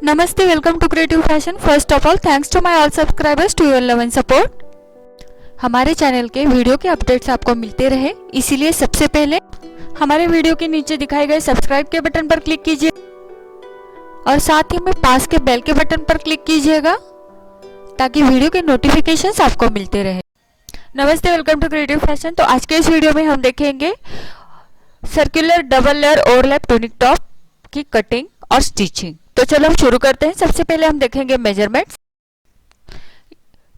Namaste, welcome to Creative Fashion. First of all, thanks to my all subscribers to your love and support. हमारे channel के video के updates आपको मिलते रहे, इसीलिए सबसे पहले हमारे वीडियो के नीचे दिखाए गए सब्सक्राइब के बटन पर क्लिक कीजिए और साथ ही में पास के बेल के बटन पर क्लिक कीजिएगा ताकि वीडियो के नोटिफिकेशंस आपको मिलते रहे। नमस्ते, वेलकम टू क्रिएटिव फैशन। तो आज के इस वीडियो में हम देखेंगे circular double layer overlap tunic top की कटिंग और स्टिचिंग। तो चलो हम शुरू करते हैं। सबसे पहले हम देखेंगे मेजरमेंट्स।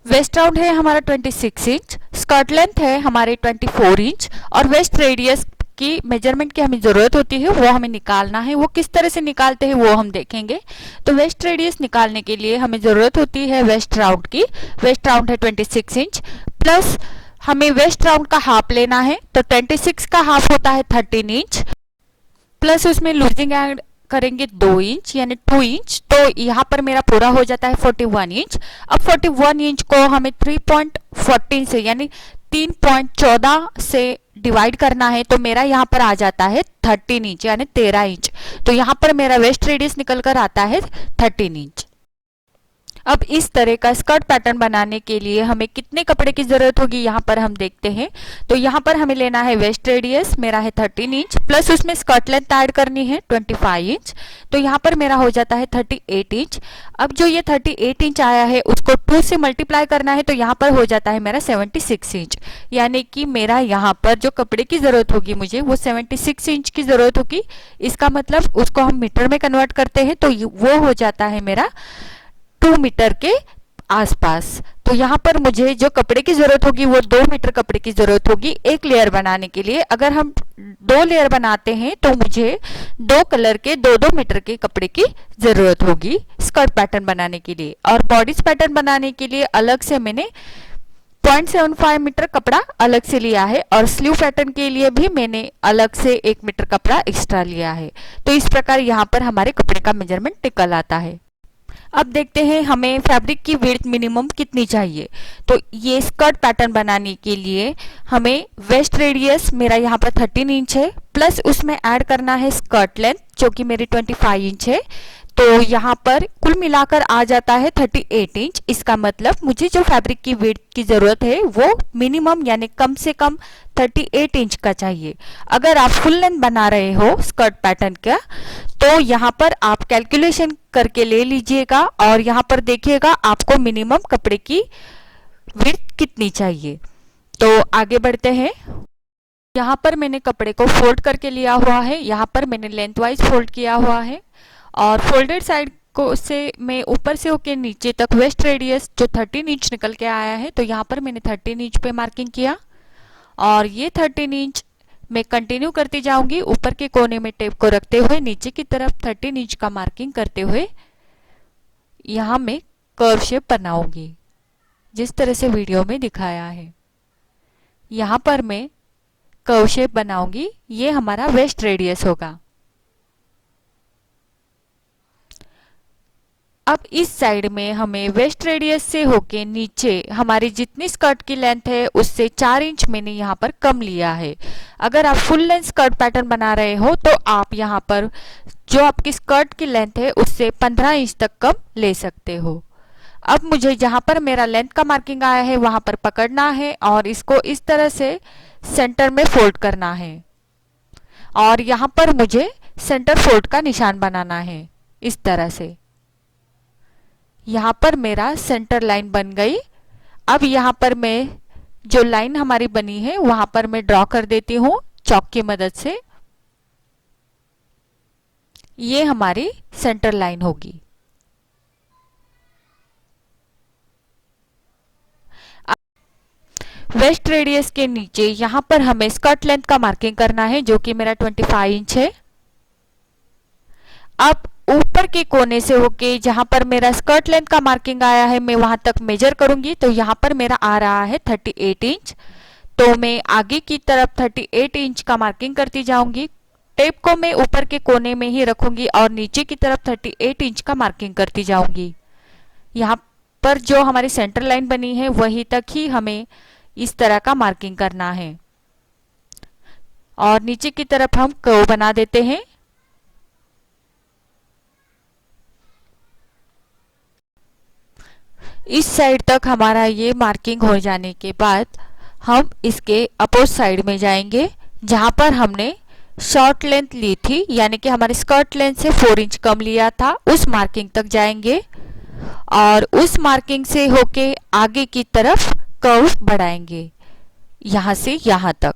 वेस्ट राउंड है हमारा 26 इंच, स्कर्ट लेंथ है हमारे 24 इंच और वेस्ट रेडियस की मेजरमेंट की हमें ज़रूरत होती है, वो हमें निकालना है। वो किस तरह से निकालते हैं वो हम देखेंगे। तो वेस्ट रेडियस निकालने के लिए हमें ज़रूरत होती है वेस्ट राउंड की। वेस्ट राउंड है 26 इंच प्लस हमें वेस्ट राउंड का हाफ लेना है, तो 26 का हाफ होता है 13 इंच प्लस उसमें लूजिंग ऐड करेंगे 2 इंच यानी 2 इंच। तो यहाँ पर मेरा पूरा हो जाता है 41 इंच। अब 41 इंच को हमें 3.14 से यानी 3.14 से डिवाइड करना है, तो मेरा यहाँ पर आ जाता है 13 इंच यानी 13 इंच। तो यहाँ पर मेरा वेस्ट रेडियस निकल कर आता है 13 इंच। अब इस तरह का स्कर्ट पैटर्न बनाने के लिए हमें कितने कपड़े की जरूरत होगी यहाँ पर हम देखते हैं। तो यहाँ पर हमें लेना है वेस्ट रेडियस, मेरा है 13 इंच प्लस उसमें स्कर्ट लेंथ ऐड करनी है 25 इंच। तो यहाँ पर मेरा हो जाता है 38 इंच। अब जो ये 38 इंच आया है उसको 2 से मल्टीप्लाई करना है, तो यहाँ पर हो जाता है मेरा 76 इंच। यानी कि मेरा यहाँ पर जो कपड़े की जरूरत होगी मुझे वो 76 इंच की जरूरत होगी। इसका मतलब उसको हम मीटर में कन्वर्ट करते हैं तो वो हो जाता है मेरा 2 मीटर के आसपास। तो यहाँ पर मुझे जो कपड़े की जरूरत होगी वो 2 मीटर कपड़े की जरूरत होगी एक लेयर बनाने के लिए। अगर हम 2 लेयर बनाते हैं तो मुझे 2 कलर के 2-2 मीटर के कपड़े की जरूरत होगी स्कर्ट पैटर्न बनाने के लिए। और बॉडीज पैटर्न बनाने के लिए अलग से मैंने 0.75 मीटर कपड़ा अलग से लिया है और स्लीव पैटर्न के लिए भी मैंने अलग से 1 मीटर कपड़ा एक्स्ट्रा लिया है। तो इस प्रकार यहाँ पर हमारे कपड़े का मेजरमेंट निकल आता है। अब देखते हैं हमें फैब्रिक की विड्थ मिनिमम कितनी चाहिए। तो ये स्कर्ट पैटर्न बनाने के लिए हमें वेस्ट रेडियस मेरा यहाँ पर 13 इंच है प्लस उसमें ऐड करना है स्कर्ट लेंथ जो कि मेरी 25 इंच है। तो यहाँ पर कुल मिलाकर आ जाता है 38 इंच। इसका मतलब मुझे जो फैब्रिक की विड्थ की जरूरत है वो मिनिमम यानी कम से कम 38 इंच का चाहिए। अगर आप फुल लेंथ बना रहे हो स्कर्ट पैटर्न का तो यहाँ पर आप कैलकुलेशन करके ले लीजिएगा और यहाँ पर देखिएगा आपको मिनिमम कपड़े की विड्थ कितनी चाहिए। तो आगे बढ़ते हैं। यहाँ पर मैंने कपड़े को फोल्ड करके लिया हुआ है, यहाँ पर मैंने लेंथ वाइज फोल्ड किया हुआ है और फोल्डेड साइड को से मैं ऊपर से होके नीचे तक वेस्ट रेडियस जो 13 इंच निकल के आया है तो यहाँ पर मैंने 13 इंच पे मार्किंग किया और ये 13 इंच मैं कंटिन्यू करती जाऊंगी ऊपर के कोने में टेप को रखते हुए नीचे की तरफ 13 इंच का मार्किंग करते हुए यहाँ मैं कर्व शेप बनाऊंगी जिस तरह से वीडियो में दिखाया है। यहाँ पर मैं कर्व शेप बनाऊंगी, ये हमारा वेस्ट रेडियस होगा। अब इस साइड में हमें वेस्ट रेडियस से होके नीचे हमारी जितनी स्कर्ट की लेंथ है उससे 4 इंच मैंने यहाँ पर कम लिया है। अगर आप फुल लेंथ स्कर्ट पैटर्न बना रहे हो तो आप यहाँ पर जो आपकी स्कर्ट की लेंथ है उससे 15 इंच तक कम ले सकते हो। अब मुझे जहाँ पर मेरा लेंथ का मार्किंग आया है वहाँ पर पकड़ना है और इसको इस तरह से सेंटर में फोल्ड करना है और यहाँ पर मुझे सेंटर फोल्ड का निशान बनाना है इस तरह से। यहाँ पर मेरा सेंटर लाइन बन गई। अब यहाँ पर मैं जो लाइन हमारी बनी है वहां पर मैं ड्रॉ कर देती हूँ चॉक की मदद से। ये हमारी सेंटर लाइन होगी। वेस्ट रेडियस के नीचे यहाँ पर हमें स्कर्ट लेंथ का मार्किंग करना है जो कि मेरा 25 इंच है। अब ऊपर के कोने से होके जहां पर मेरा स्कर्ट लेंथ का मार्किंग आया है मैं वहां तक मेजर करूंगी तो यहाँ पर मेरा आ रहा है 38 इंच। तो मैं आगे की तरफ 38 इंच का मार्किंग करती जाऊंगी। टेप को मैं ऊपर के कोने में ही रखूंगी और नीचे की तरफ 38 इंच का मार्किंग करती जाऊंगी। यहाँ पर जो हमारी सेंटर लाइन बनी है वहीं तक ही हमें इस तरह का मार्किंग करना है। और नीचे की तरफ हम कर्व बना देते हैं। इस साइड तक हमारा ये मार्किंग हो जाने के बाद हम इसके अपोज साइड में जाएंगे, जहां पर हमने शॉर्ट लेंथ ली थी, यानी कि हमारे स्कर्ट लेंथ से 4 इंच कम लिया था, उस मार्किंग तक जाएंगे और उस मार्किंग से होके आगे की तरफ कर्व बढ़ाएंगे, यहां से यहां तक।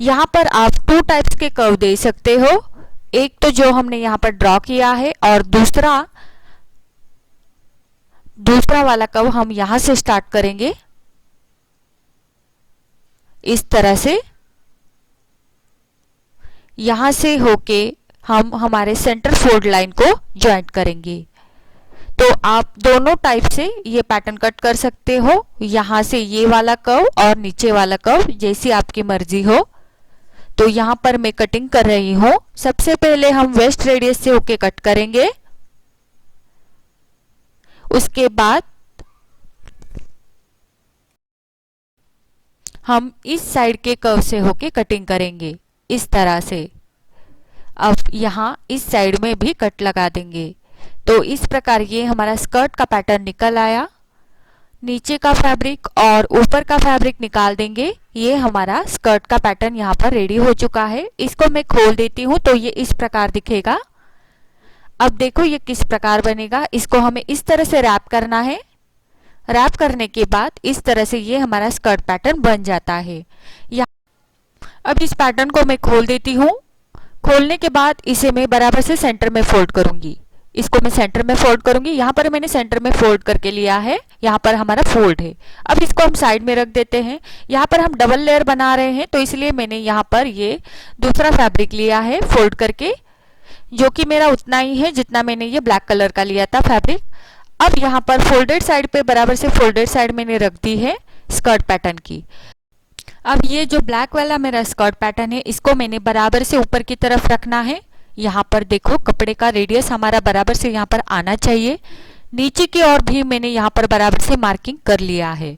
यहां पर आप 2 टाइप्स के कर्व दे सकते हो, एक तो जो हमने यहां पर ड्रॉ किया है और दूसरा वाला कर्व हम यहां से स्टार्ट करेंगे इस तरह से। यहां से होके हम हमारे सेंटर फोल्ड लाइन को ज्वाइंट करेंगे। तो आप दोनों टाइप से ये पैटर्न कट कर सकते हो, यहां से ये वाला कर्व और नीचे वाला कर्व, जैसी आपकी मर्जी हो। तो यहां पर मैं कटिंग कर रही हूं। सबसे पहले हम वेस्ट रेडियस से होके कट करेंगे, उसके बाद हम इस साइड के कर्व से होके कटिंग करेंगे इस तरह से। अब यहाँ इस साइड में भी कट लगा देंगे। तो इस प्रकार ये हमारा स्कर्ट का पैटर्न निकल आया। नीचे का फैब्रिक और ऊपर का फैब्रिक निकाल देंगे। ये हमारा स्कर्ट का पैटर्न यहाँ पर रेडी हो चुका है। इसको मैं खोल देती हूँ तो ये इस प्रकार दिखेगा। अब देखो ये किस प्रकार बनेगा। इसको हमें इस तरह से रैप करना है। रैप करने के बाद इस तरह से ये हमारा स्कर्ट पैटर्न बन जाता है। अब इस पैटर्न को मैं खोल देती हूँ। खोलने के बाद इसे मैं बराबर से सेंटर में फोल्ड करूंगी। इसको मैं सेंटर में फोल्ड करूंगी। यहाँ पर मैंने सेंटर में फोल्ड करके लिया है, यहाँ पर हमारा फोल्ड है। अब इसको हम साइड में रख देते हैं। यहाँ पर हम डबल लेयर बना रहे हैं तो इसलिए मैंने यहाँ पर ये दूसरा फैब्रिक लिया है फोल्ड करके, जो कि मेरा उतना ही है जितना मैंने ये ब्लैक कलर का लिया था फैब्रिक। अब यहाँ पर फोल्डेड साइड पे बराबर से फोल्डेड साइड मैंने रख दी है स्कर्ट पैटर्न की। अब ये जो ब्लैक वाला मेरा स्कर्ट पैटर्न है, इसको मैंने बराबर से ऊपर की तरफ रखना है। यहाँ पर देखो कपड़े का रेडियस हमारा बराबर से यहाँ पर आना चाहिए। नीचे की ओर भी मैंने यहाँ पर बराबर से मार्किंग कर लिया है।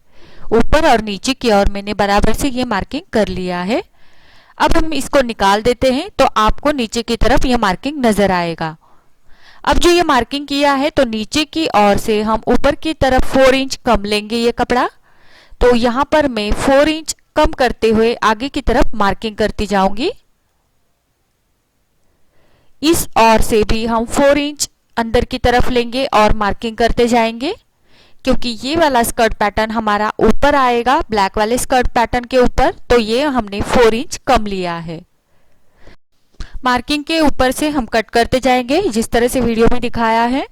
ऊपर और नीचे की ओर मैंने बराबर से ये मार्किंग कर लिया है। अब हम इसको निकाल देते हैं तो आपको नीचे की तरफ ये मार्किंग नजर आएगा। अब जो ये मार्किंग किया है तो नीचे की ओर से हम ऊपर की तरफ 4 इंच कम लेंगे ये कपड़ा। तो यहाँ पर मैं 4 इंच कम करते हुए आगे की तरफ मार्किंग करती जाऊंगी। इस ओर से भी हम 4 इंच अंदर की तरफ लेंगे और मार्किंग करते जाएंगे, क्योंकि ये वाला स्कर्ट पैटर्न हमारा ऊपर आएगा ब्लैक वाले स्कर्ट पैटर्न के ऊपर, तो ये हमने 4 इंच कम लिया है। मार्किंग के ऊपर से हम कट करते जाएंगे जिस तरह से वीडियो में दिखाया है।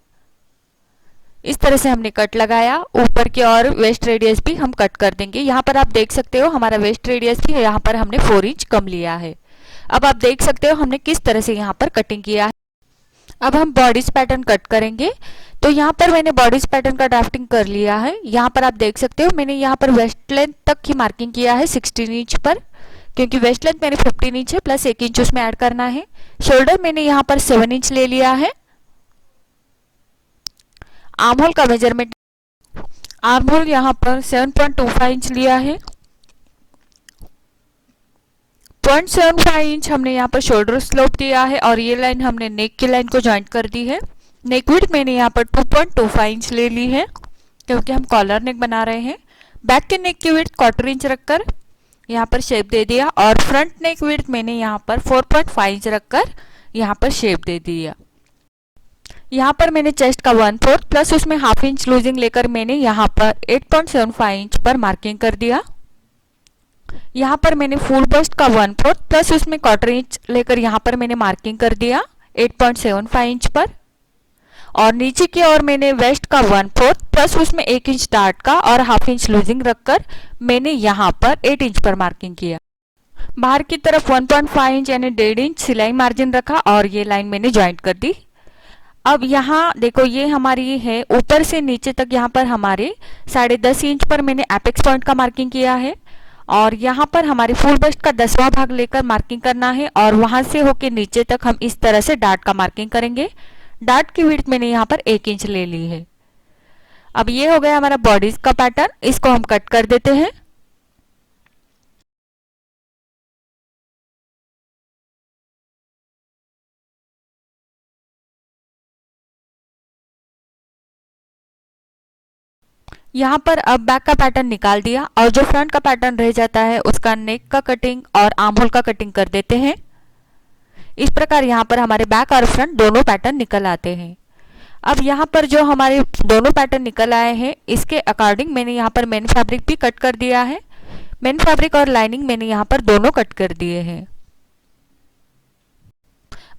इस तरह से हमने कट लगाया। ऊपर की ओर वेस्ट रेडियस भी हम कट कर देंगे। यहाँ पर आप देख सकते हो हमारा वेस्ट रेडियस भी यहाँ पर हमने 4 इंच कम लिया है। अब आप देख सकते हो हमने किस तरह से यहाँ पर कटिंग किया है। अब हम बॉडीज पैटर्न कट करेंगे। तो यहाँ पर मैंने बॉडीज पैटर्न का ड्राफ्टिंग कर लिया है। यहाँ पर आप देख सकते हो मैंने यहाँ पर वेस्ट लेंथ तक की मार्किंग किया है 16 इंच पर, क्योंकि वेस्ट लेंथ मैंने 15 इंच है प्लस 1 इंच उसमें ऐड करना है। शोल्डर मैंने यहाँ पर 7 इंच ले लिया है। आर्म होल का मेजरमेंट, आर्म होल यहाँ पर 7.25 इंच लिया है। 0.75 इंच हमने यहाँ पर शोल्डर स्लोप दिया है और ये लाइन हमने नेक की लाइन को ज्वाइंट कर दी है। नेक विड्थ मैंने यहाँ पर 2.25 इंच ले ली है, क्योंकि हम कॉलर नेक बना रहे हैं। बैक के नेक की विड्थ 1/4 इंच रखकर यहाँ पर शेप दे दिया और फ्रंट नेक विड्थ मैंने यहाँ पर 4.5 इंच रखकर यहाँ पर शेप दे दिया। यहाँ पर मैंने चेस्ट का 1/4 प्लस उसमें हाफ इंच लूजिंग लेकर मैंने यहाँ पर 8.75 इंच पर मार्किंग कर दिया। यहाँ पर मैंने फुल बस्ट का 1/4 प्लस उसमें 1/4 इंच लेकर यहाँ पर मैंने मार्किंग कर दिया 8.75 इंच पर। और नीचे की ओर मैंने वेस्ट का 1/4 प्लस उसमें 1 इंच डार्ट का और हाफ इंच लूजिंग रखकर मैंने यहाँ पर 8 इंच पर मार्किंग किया। बाहर की तरफ 1.5 इंच यानी 1.5 इंच सिलाई मार्जिन रखा और ये लाइन मैंने ज्वाइंट कर दी। अब यहाँ देखो ये हमारी है ऊपर से नीचे तक, यहाँ पर हमारे 10.5 इंच पर मैंने एपेक्स पॉइंट का मार्किंग किया है और यहाँ पर हमारे फुल बस्ट का 10वां भाग लेकर मार्किंग करना है और वहां से होके नीचे तक हम इस तरह से डार्ट का मार्किंग करेंगे। डार्ट की विड्थ मैंने यहाँ पर 1 इंच ले ली है। अब ये हो गया हमारा बॉडीज का पैटर्न। इसको हम कट कर देते हैं। यहाँ पर अब बैक का पैटर्न निकाल दिया और जो फ्रंट का पैटर्न रह जाता है उसका नेक का कटिंग और आर्म होल का कटिंग कर देते हैं। इस प्रकार यहाँ पर हमारे बैक और फ्रंट दोनों पैटर्न निकल आते हैं। अब यहाँ पर जो हमारे दोनों पैटर्न निकल आए हैं इसके अकॉर्डिंग मैंने यहाँ पर मेन फैब्रिक भी कट कर दिया है। मेन फैब्रिक और लाइनिंग मैंने यहाँ पर दोनों कट कर दिए हैं।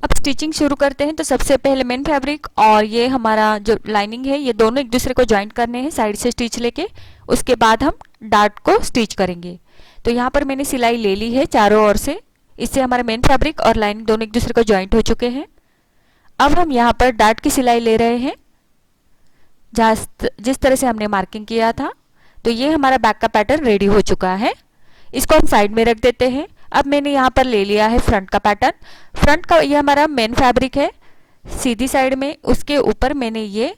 अब स्टिचिंग शुरू करते हैं। तो सबसे पहले मेन फैब्रिक और ये हमारा जो लाइनिंग है ये दोनों एक दूसरे को ज्वाइंट करने हैं साइड से स्टिच लेके। उसके बाद हम डार्ट को स्टिच करेंगे। तो यहाँ पर मैंने सिलाई ले ली है चारों ओर से। इससे हमारा मेन फैब्रिक और लाइनिंग दोनों एक दूसरे को ज्वाइंट हो चुके हैं। अब हम यहाँ पर डार्ट की सिलाई ले रहे हैं जिस तरह से हमने मार्किंग किया था। तो ये हमारा बैक का पैटर्न रेडी हो चुका है। इसको हम साइड में रख देते हैं। अब मैंने यहाँ पर ले लिया है फ्रंट का पैटर्न। फ्रंट का ये हमारा मेन फैब्रिक है सीधी साइड में, उसके ऊपर मैंने ये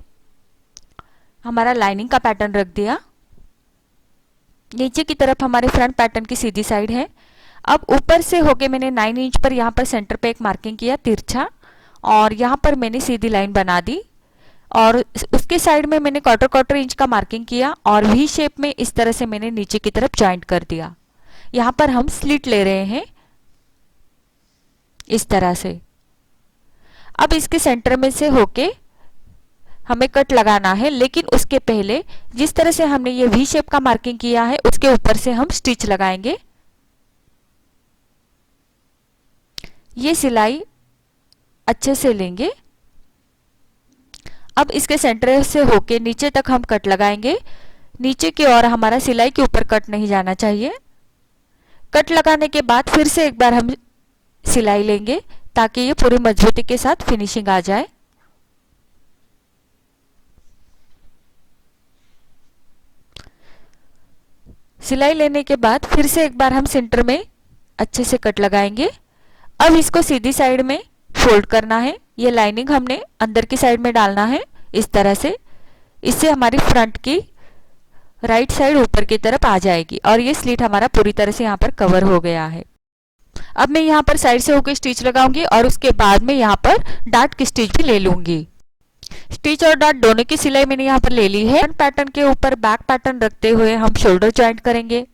हमारा लाइनिंग का पैटर्न रख दिया। नीचे की तरफ हमारे फ्रंट पैटर्न की सीधी साइड है। अब ऊपर से होके मैंने 9 इंच पर यहाँ पर सेंटर पे एक मार्किंग किया तिरछा और यहाँ पर मैंने सीधी लाइन बना दी और उसके साइड में मैंने क्वार्टर इंच का मार्किंग किया और वी शेप में इस तरह से मैंने नीचे की तरफ ज्वाइंट कर दिया। यहाँ पर हम स्लिट ले रहे हैं इस तरह से। अब इसके सेंटर में से होके हमें कट लगाना है, लेकिन उसके पहले जिस तरह से हमने ये वी शेप का मार्किंग किया है उसके ऊपर से हम स्टिच लगाएंगे। ये सिलाई अच्छे से लेंगे। अब इसके सेंटर से होके नीचे तक हम कट लगाएंगे। नीचे की ओर हमारा सिलाई के ऊपर कट नहीं जाना चाहिए। कट लगाने के बाद फिर से एक बार हम सिलाई लेंगे ताकि ये पूरी मजबूती के साथ फिनिशिंग आ जाए। सिलाई लेने के बाद फिर से एक बार हम सेंटर में अच्छे से कट लगाएंगे। अब इसको सीधी साइड में फोल्ड करना है। ये लाइनिंग हमने अंदर की साइड में डालना है इस तरह से। इससे हमारी फ्रंट की राइट साइड ऊपर की तरफ आ जाएगी और ये स्लिट हमारा पूरी तरह से यहाँ पर कवर हो गया है। अब मैं यहाँ पर साइड से होकर स्टिच लगाऊंगी और उसके बाद में यहाँ पर डार्ट की स्टिच भी ले लूंगी। स्टिच और डार्ट दोनों की सिलाई मैंने यहाँ पर ले ली है। फ्रंट पैटर्न के ऊपर बैक पैटर्न रखते हुए हम शोल्डर ज्वाइंट करेंगे।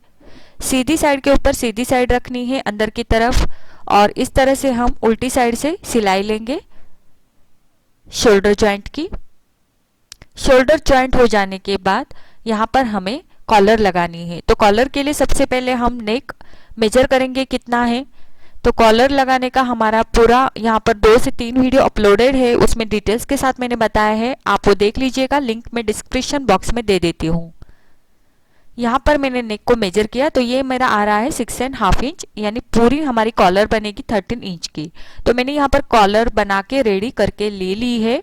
सीधी साइड के ऊपर सीधी साइड रखनी है अंदर की तरफ और इस तरह से हम उल्टी साइड से सिलाई लेंगे शोल्डर ज्वाइंट की। शोल्डर ज्वाइंट हो जाने के बाद यहाँ पर हमें कॉलर लगानी है। तो कॉलर के लिए सबसे पहले हम नेक मेजर करेंगे कितना है। तो कॉलर लगाने का हमारा पूरा यहाँ पर 2 से 3 वीडियो अपलोडेड है, उसमें डिटेल्स के साथ मैंने बताया है, आप वो देख लीजिएगा। लिंक मैं डिस्क्रिप्शन बॉक्स में दे देती हूँ। यहाँ पर मैंने नेक को मेजर किया तो ये मेरा आ रहा है 6.5 इंच, यानी पूरी हमारी कॉलर बनेगी 13 इंच की। तो मैंने यहाँ पर कॉलर बना के रेडी करके ले ली है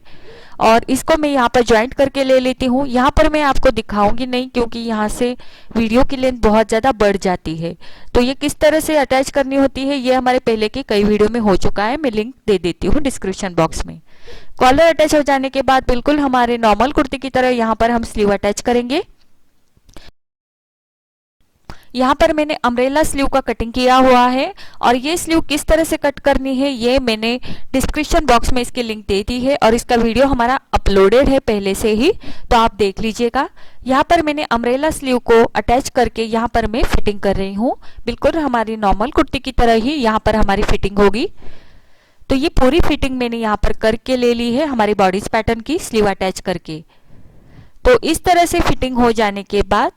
और इसको मैं यहाँ पर ज्वाइंट करके ले लेती हूँ। यहाँ पर मैं आपको दिखाऊंगी नहीं क्योंकि यहाँ से वीडियो की लेंथ बहुत ज़्यादा बढ़ जाती है। तो ये किस तरह से अटैच करनी होती है ये हमारे पहले के कई वीडियो में हो चुका है, मैं लिंक दे देती हूँ डिस्क्रिप्शन बॉक्स में। कॉलर अटैच हो जाने के बाद बिल्कुल हमारे नॉर्मल कुर्ती की तरह यहाँ पर हम स्लीव अटैच करेंगे। यहाँ पर मैंने अम्ब्रेला स्लीव का कटिंग किया हुआ है और ये स्लीव किस तरह से कट करनी है ये मैंने डिस्क्रिप्शन बॉक्स में इसकी लिंक दे दी है और इसका वीडियो हमारा अपलोडेड है पहले से ही, तो आप देख लीजिएगा। यहाँ पर मैंने अम्ब्रेला स्लीव को अटैच करके यहाँ पर मैं फिटिंग कर रही हूँ। बिल्कुल हमारी नॉर्मल कुर्ती की तरह ही यहाँ पर हमारी फिटिंग होगी। तो ये पूरी फिटिंग मैंने यहाँ पर करके ले ली है हमारी बॉडीज पैटर्न की स्लीव अटैच करके। तो इस तरह से फिटिंग हो जाने के बाद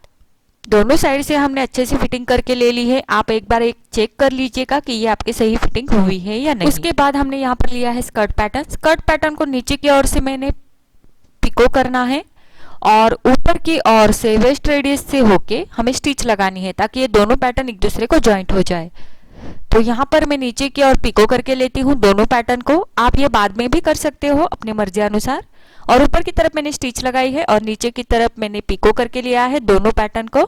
दोनों साइड से हमने अच्छे से फिटिंग करके ले ली है। आप एक बार चेक कर लीजिएगा कि ये आपके सही फिटिंग हुई है या नहीं। उसके बाद हमने यहाँ पर लिया है स्कर्ट पैटर्न। स्कर्ट पैटर्न को नीचे की ओर से मैंने पिको करना है और ऊपर की ओर से वेस्ट रेडियस से होके हमें स्टिच लगानी है ताकि ये दोनों पैटर्न एक दूसरे को ज्वाइंट हो जाए। तो यहाँ पर मैं नीचे की ओर पिको करके लेती हूँ दोनों पैटर्न को। आप ये बाद में भी कर सकते हो अपनी मर्जी अनुसार। और ऊपर की तरफ मैंने स्टिच लगाई है और नीचे की तरफ मैंने पिको करके लिया है दोनों पैटर्न को।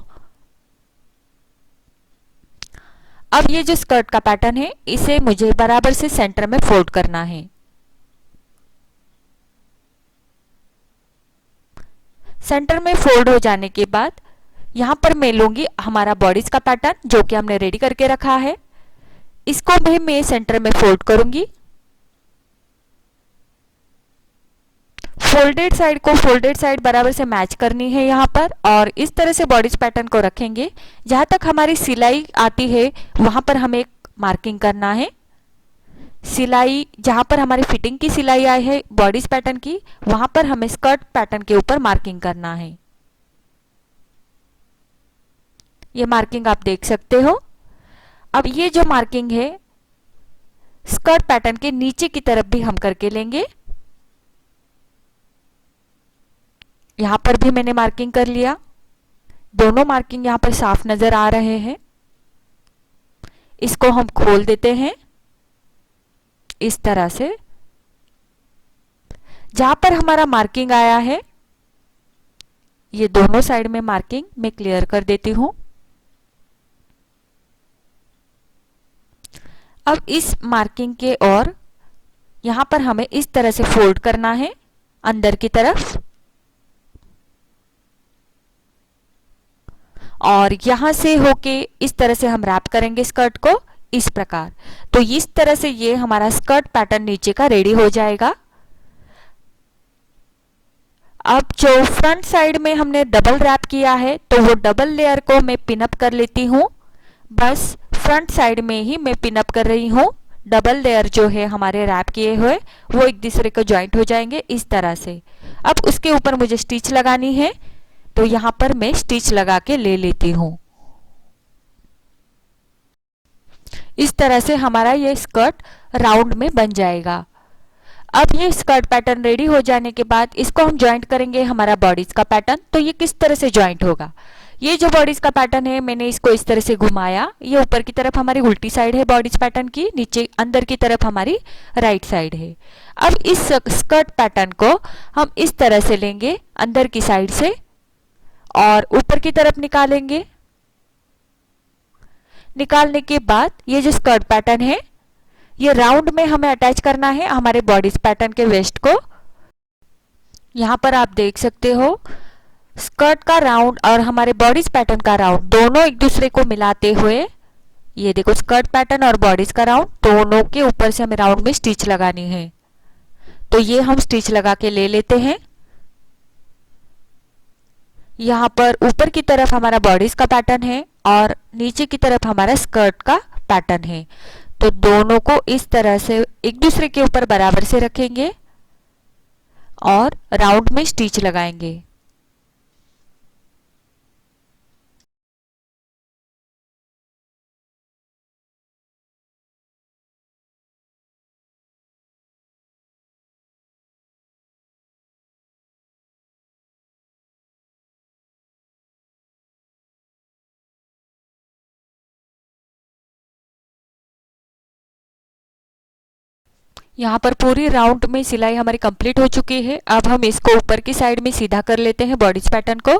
अब ये जो स्कर्ट का पैटर्न है इसे मुझे बराबर से सेंटर में फोल्ड करना है। सेंटर में फोल्ड हो जाने के बाद यहाँ पर मैं लूंगी हमारा बॉडीज का पैटर्न जो कि हमने रेडी करके रखा है। इसको भी मैं सेंटर में फोल्ड करूंगी। फोल्डेड साइड को फोल्डेड साइड बराबर से मैच करनी है यहाँ पर, और इस तरह से बॉडीज पैटर्न को रखेंगे। जहाँ तक हमारी सिलाई आती है वहाँ पर हमें एक मार्किंग करना है। सिलाई जहाँ पर हमारी फिटिंग की सिलाई आई है बॉडीज पैटर्न की, वहाँ पर हमें स्कर्ट पैटर्न के ऊपर मार्किंग करना है। ये मार्किंग आप देख सकते हो। अब ये जो मार्किंग है स्कर्ट पैटर्न के नीचे की तरफ भी हम करके लेंगे। यहां पर भी मैंने मार्किंग कर लिया। दोनों मार्किंग यहां पर साफ नजर आ रहे हैं। इसको हम खोल देते हैं इस तरह से। जहां पर हमारा मार्किंग आया है ये दोनों साइड में मार्किंग मैं क्लियर कर देती हूं। अब इस मार्किंग के और यहां पर हमें इस तरह से फोल्ड करना है अंदर की तरफ, और यहां से होके इस तरह से हम रैप करेंगे स्कर्ट को इस प्रकार। तो इस तरह से ये हमारा स्कर्ट पैटर्न नीचे का रेडी हो जाएगा। अब जो फ्रंट साइड में हमने डबल रैप किया है तो वो डबल लेयर को मैं पिन अप कर लेती हूं। बस फ्रंट साइड में ही मैं पिन अप कर रही हूं। डबल लेयर जो है हमारे रैप किए हुए वो एक दूसरे को ज्वाइंट हो जाएंगे इस तरह से। अब उसके ऊपर मुझे स्टिच लगानी है, तो यहां पर मैं स्टिच लगा के ले लेती हूं। इस तरह से हमारा ये स्कर्ट राउंड में बन जाएगा। अब ये स्कर्ट पैटर्न रेडी हो जाने के बाद इसको हम ज्वाइंट करेंगे हमारा बॉडीज का पैटर्न। तो ये किस तरह से ज्वाइंट होगा, ये जो बॉडीज का पैटर्न है मैंने इसको इस तरह से घुमाया। ये ऊपर की तरफ हमारी उल्टी साइड है बॉडीज पैटर्न की, नीचे अंदर की तरफ हमारी राइट साइड है। अब इस स्कर्ट पैटर्न को हम इस तरह से लेंगे अंदर की साइड से और ऊपर की तरफ निकालेंगे। निकालने के बाद ये जो स्कर्ट पैटर्न है ये राउंड में हमें अटैच करना है हमारे बॉडीज पैटर्न के वेस्ट को। यहां पर आप देख सकते हो स्कर्ट का राउंड और हमारे बॉडीज पैटर्न का राउंड दोनों एक दूसरे को मिलाते हुए, ये देखो स्कर्ट पैटर्न और बॉडीज का राउंड दोनों के ऊपर से हमें राउंड में स्टिच लगानी है। तो ये हम स्टिच लगा के ले लेते हैं। यहां पर ऊपर की तरफ हमारा बॉडीज का पैटर्न है और नीचे की तरफ हमारा स्कर्ट का पैटर्न है। तो दोनों को इस तरह से एक दूसरे के ऊपर बराबर से रखेंगे और राउंड में स्टिच लगाएंगे। यहाँ पर पूरी राउंड में सिलाई हमारी कंप्लीट हो चुकी है। अब हम इसको ऊपर की साइड में सीधा कर लेते हैं बॉडीज पैटर्न को,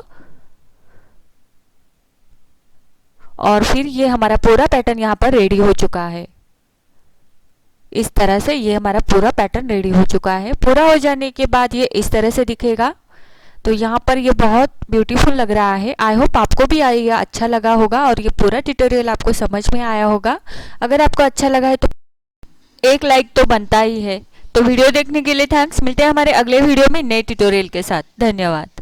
और फिर ये हमारा पूरा पैटर्न यहाँ पर रेडी हो चुका है। इस तरह से ये हमारा पूरा पैटर्न रेडी हो चुका है। पूरा हो जाने के बाद ये इस तरह से दिखेगा। तो यहाँ पर ये बहुत ब्यूटीफुल लग रहा है। आई होप आपको भी आइएगा अच्छा लगा होगा और ये पूरा ट्यूटोरियल आपको समझ में आया होगा। अगर आपको अच्छा लगा है तो एक लाइक तो बनता ही है। तो वीडियो देखने के लिए थैंक्स। मिलते हैं हमारे अगले वीडियो में नए ट्यूटोरियल के साथ। धन्यवाद।